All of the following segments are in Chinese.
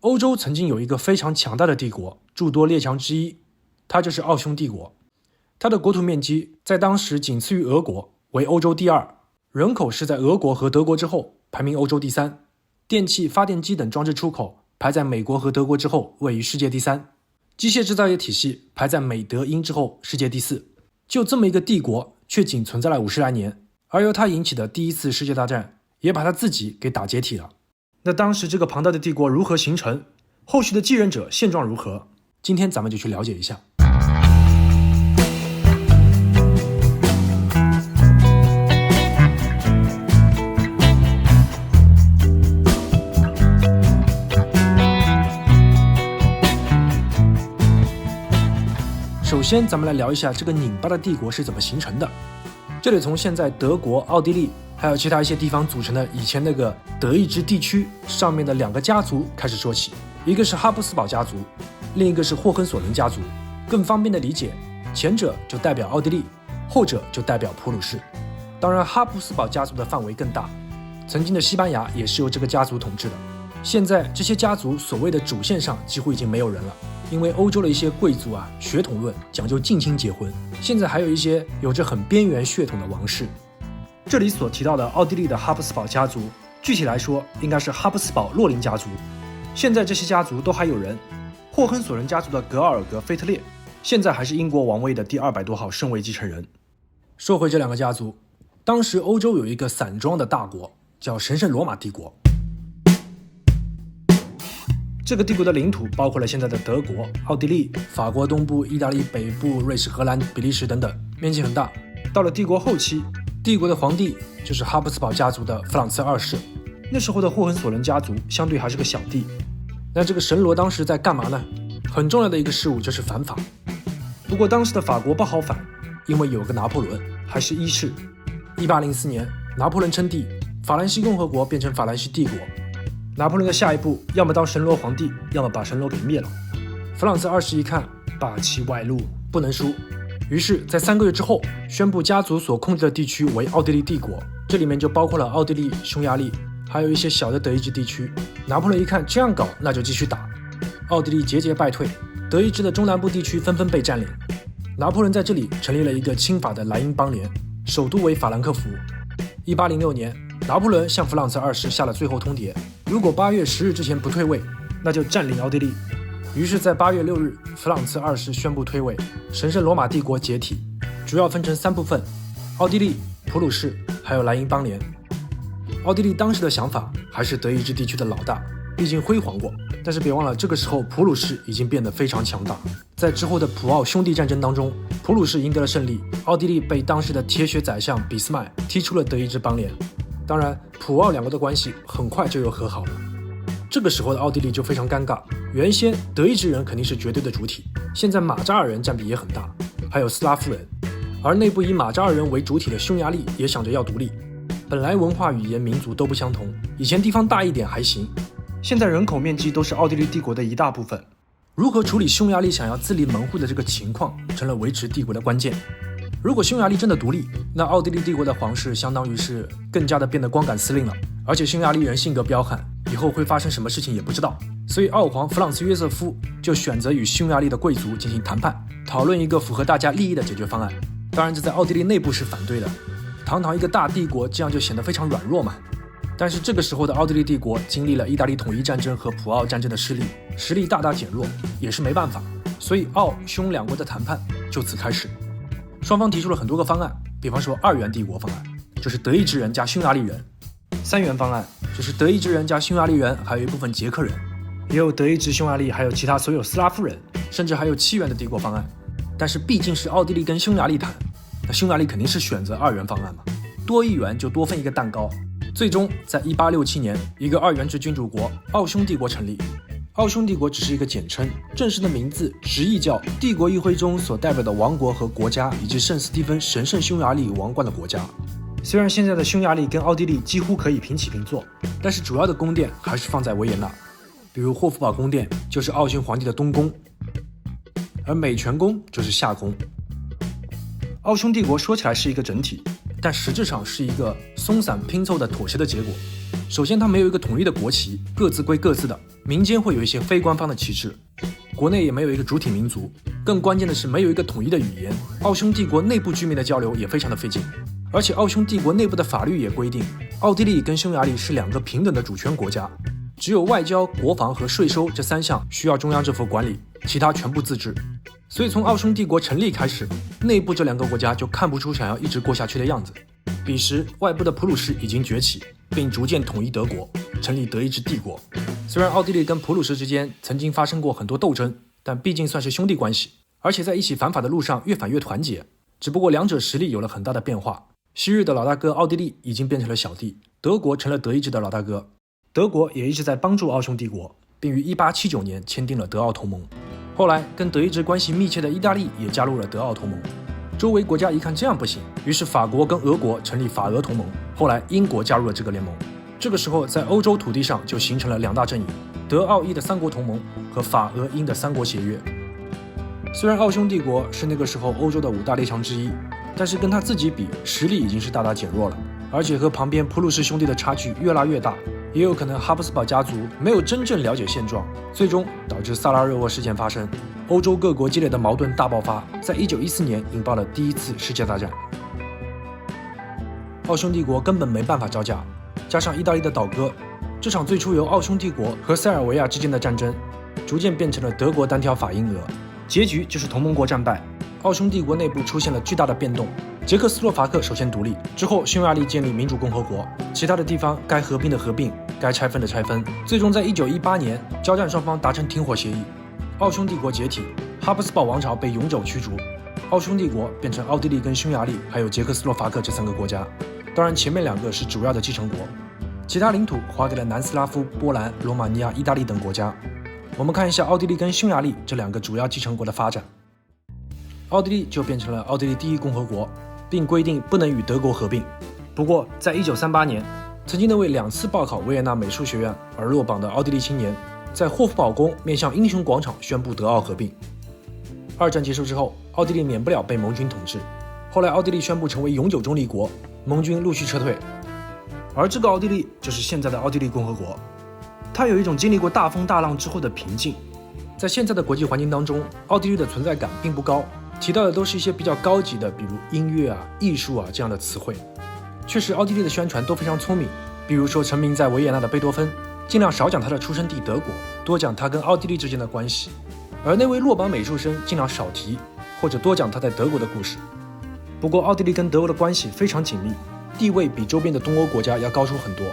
欧洲曾经有一个非常强大的帝国，诸多列强之一，它就是奥匈帝国。它的国土面积在当时仅次于俄国，为欧洲第二，人口是在俄国和德国之后，排名欧洲第三。电器、发电机等装置出口排在美国和德国之后，位于世界第三。机械制造业体系排在美、德、英之后，世界第四。就这么一个帝国，却仅存在了50来年，而由它引起的第一次世界大战，也把它自己给打解体了。那当时这个庞大的帝国如何形成？后续的继任者现状如何？今天咱们就去了解一下。首先咱们来聊一下这个拧巴的帝国是怎么形成的。这里从现在德国、奥地利还有其他一些地方组成的以前那个德意志地区上面的2个家族开始说起，一个是哈布斯堡家族，另一个是霍亨索伦家族。更方便的理解，前者就代表奥地利，后者就代表普鲁士。当然哈布斯堡家族的范围更大，曾经的西班牙也是由这个家族统治的。现在这些家族所谓的主线上几乎已经没有人了，因为欧洲的一些贵族血统论讲究近亲结婚，现在还有一些有着很边缘血统的王室。这里所提到的奥地利的哈布斯堡家族，具体来说应该是哈布斯堡洛林家族。现在这些家族都还有人，霍亨索伦家族的格奥尔格·腓特烈，现在还是英国王位的第200多号顺位继承人。说回这2个家族，当时欧洲有一个散装的大国，叫神圣罗马帝国。这个帝国的领土包括了现在的德国、奥地利、法国东部、意大利北部、瑞士、荷兰、比利时等等，面积很大。到了帝国后期，帝国的皇帝就是哈布斯堡家族的弗朗茨2世。那时候的霍亨索伦家族相对还是个小弟。那这个神罗当时在干嘛呢？很重要的一个事务就是反法。不过当时的法国不好反，因为有个拿破仑，还是一世。1804年，拿破仑称帝，法兰西共和国变成法兰西帝国。拿破仑的下一步，要么当神罗皇帝，要么把神罗给灭了。弗朗茨2世一看，霸气外露，不能输，于是，在3个月之后，宣布家族所控制的地区为奥地利帝国，这里面就包括了奥地利、匈牙利，还有一些小的德意志地区。拿破仑一看这样搞，那就继续打。奥地利节节败退，德意志的中南部地区纷纷被占领。拿破仑在这里成立了一个亲法的莱茵邦联，首都为法兰克福。1806年，拿破仑向弗朗茨2世下了最后通牒，如果8月10日之前不退位，那就占领奥地利。于是在8月6日，弗朗茨2世宣布退位，神圣罗马帝国解体，主要分成3部分：奥地利、普鲁士还有莱茵邦联。奥地利当时的想法还是德意志地区的老大，毕竟辉煌过，但是别忘了这个时候普鲁士已经变得非常强大。在之后的普奥兄弟战争当中，普鲁士赢得了胜利，奥地利被当时的铁血宰相俾斯麦踢出了德意志邦联。当然普奥2国的关系很快就又和好了。这个时候的奥地利就非常尴尬，原先德意志人肯定是绝对的主体，现在马扎尔人占比也很大，还有斯拉夫人，而内部以马扎尔人为主体的匈牙利也想着要独立。本来文化、语言、民族都不相同，以前地方大一点还行，现在人口面积都是奥地利帝国的一大部分。如何处理匈牙利想要自立门户的这个情况，成了维持帝国的关键。如果匈牙利真的独立，那奥地利帝国的皇室相当于是更加的变得光杆司令了，而且匈牙利人性格彪悍，以后会发生什么事情也不知道。所以奥皇弗朗茨约瑟夫就选择与匈牙利的贵族进行谈判，讨论一个符合大家利益的解决方案。当然这在奥地利内部是反对的，堂堂一个大帝国，这样就显得非常软弱嘛。但是这个时候的奥地利帝国经历了意大利统一战争和普奥战争的失利，实力大大减弱，也是没办法，所以奥匈2国的谈判就此开始。双方提出了很多个方案，比方说2元帝国方案，就是德意志人加匈牙利人；3元方案，就是德意志人加匈牙利人，还有一部分捷克人，也有德意志、匈牙利，还有其他所有斯拉夫人，甚至还有7元的帝国方案。但是毕竟是奥地利跟匈牙利谈，那匈牙利肯定是选择2元方案嘛，多1元就多分一个蛋糕。最终在1867年，一个2元制君主国奥匈帝国成立。奥匈帝国只是一个简称，正式的名字直译叫帝国议会中所代表的王国和国家，以及圣斯蒂芬神圣匈牙利王冠的国家。虽然现在的匈牙利跟奥地利几乎可以平起平坐，但是主要的宫殿还是放在维也纳，比如霍夫堡宫殿就是奥匈皇帝的东宫，而美泉宫就是夏宫。奥匈帝国说起来是一个整体，但实质上是一个松散拼凑的妥协的结果。首先，它没有一个统一的国旗，各自归各自的，民间会有一些非官方的旗帜，国内也没有一个主体民族，更关键的是没有一个统一的语言。奥匈帝国内部居民的交流也非常的费劲，而且奥匈帝国内部的法律也规定，奥地利跟匈牙利是两个平等的主权国家，只有外交、国防和税收这3项需要中央政府管理，其他全部自治。所以从奥匈帝国成立开始，内部这2个国家就看不出想要一直过下去的样子。彼时，外部的普鲁士已经崛起，并逐渐统一德国，成立德意志帝国。虽然奥地利跟普鲁士之间曾经发生过很多斗争，但毕竟算是兄弟关系，而且在一起反法的路上越反越团结。只不过两者实力有了很大的变化，昔日的老大哥奥地利已经变成了小弟，德国成了德意志的老大哥。德国也一直在帮助奥匈帝国，并于1879年签订了德奥同盟。后来跟德意志关系密切的意大利也加入了德奥同盟。周围国家一看这样不行，于是法国跟俄国成立法俄同盟，后来英国加入了这个联盟。这个时候在欧洲土地上就形成了2大阵营，德奥意的3国同盟和法俄英的3国协约。虽然奥匈帝国是那个时候欧洲的5大列强之一，但是跟他自己比，实力已经是大大减弱了，而且和旁边普鲁士兄弟的差距越拉越大。也有可能哈布斯堡家族没有真正了解现状，最终导致萨拉热窝事件发生，欧洲各国激烈的矛盾大爆发，在1914年引爆了第1次世界大战。奥匈帝国根本没办法招架，加上意大利的倒戈，这场最初由奥匈帝国和塞尔维亚之间的战争，逐渐变成了德国单挑法英俄，结局就是同盟国战败。奥匈帝国内部出现了巨大的变动，捷克斯洛伐克首先独立，之后匈牙利建立民主共和国，其他的地方该合并的合并，该拆分的拆分，最终在1918年交战双方达成停火协议，奥匈帝国解体，哈布斯堡王朝被永久驱逐，奥匈帝国变成奥地利跟匈牙利还有捷克斯洛伐克这3个国家，当然前面2个是主要的继承国，其他领土划给了南斯拉夫、波兰、罗马尼亚、意大利等国家。我们看一下奥地利跟匈牙利这2个主要继承国的发展。奥地利就变成了奥地利第1共和国，并规定不能与德国合并。不过在1938年，曾经那位2次报考维也纳美术学院而落榜的奥地利青年，在霍夫堡宫面向英雄广场宣布德奥合并。2战结束之后，奥地利免不了被盟军统治，后来奥地利宣布成为永久中立国，盟军陆续撤退，而这个奥地利就是现在的奥地利共和国。它有一种经历过大风大浪之后的平静。在现在的国际环境当中，奥地利的存在感并不高，提到的都是一些比较高级的，比如音乐啊、艺术啊这样的词汇。确实，奥地利的宣传都非常聪明，比如说成名在维也纳的贝多芬，尽量少讲他的出生地德国，多讲他跟奥地利之间的关系；而那位落榜美术生尽量少提，或者多讲他在德国的故事。不过，奥地利跟德国的关系非常紧密，地位比周边的东欧国家要高出很多，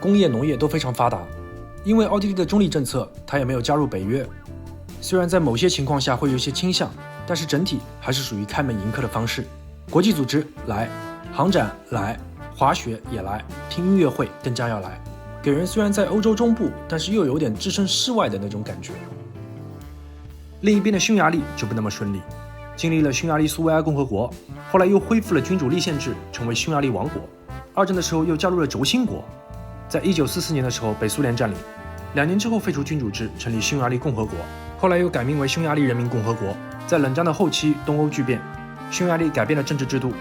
工业、农业都非常发达。因为奥地利的中立政策，他也没有加入北约。虽然在某些情况下会有一些倾向，但是整体还是属于开门迎客的方式。国际组织来，航展来，滑雪也来，听音乐会更加要来，给人虽然在欧洲中部，但是又有点置身事外的那种感觉。另一边的匈牙利就不那么顺利，经历了匈牙利苏维埃共和国，后来又恢复了君主立宪制，成为匈牙利王国。2战的时候又加入了轴心国，在1944年的时候被苏联占领，2年之后废除君主制，成立匈牙利共和国，后来又改名为匈牙利人民共和国。在冷战的后期，东欧剧变，匈牙利改变了政治制度，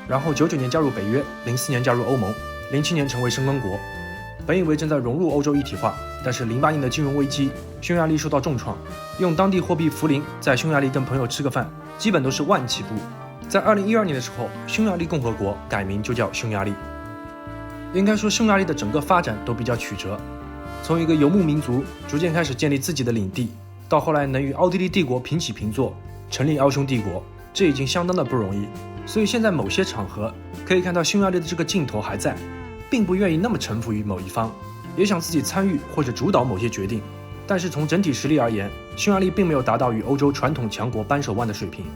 然后99年加入北约，04年加入欧盟，07年成为申根国。本以为正在融入欧洲一体化，但是08年的金融危机，匈牙利受到重创，用当地货币福林在匈牙利跟朋友吃个饭，基本都是万起步。在2012年的时候，匈牙利共和国改名就叫匈牙利。应该说匈牙利的整个发展都比较曲折，从一个游牧民族逐渐开始建立自己的领地，到后来能与奥地利帝国平起平坐，成立奥匈帝国，这已经相当的不容易。所以现在某些场合可以看到匈牙利的这个劲头还在，并不愿意那么臣服于某一方，也想自己参与或者主导某些决定。但是从整体实力而言，匈牙利并没有达到与欧洲传统强国扳手腕的水平。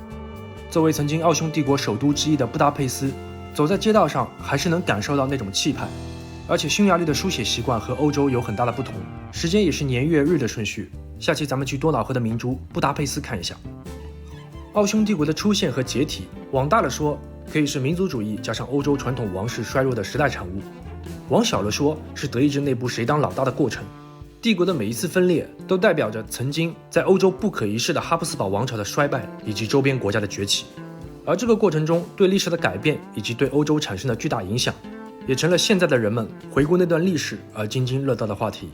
作为曾经奥匈帝国首都之一的布达佩斯，走在街道上还是能感受到那种气派。而且匈牙利的书写习惯和欧洲有很大的不同，时间也是年月日的顺序。下期咱们去多瑙河的明珠布达佩斯看一下。奥匈帝国的出现和解体，往大了说可以是民族主义加上欧洲传统王室衰弱的时代产物，往小了说是德意志内部谁当老大的过程。帝国的每一次分裂都代表着曾经在欧洲不可一世的哈布斯堡王朝的衰败以及周边国家的崛起。而这个过程中对历史的改变以及对欧洲产生的巨大影响，也成了现在的人们回顾那段历史而津津乐道的话题。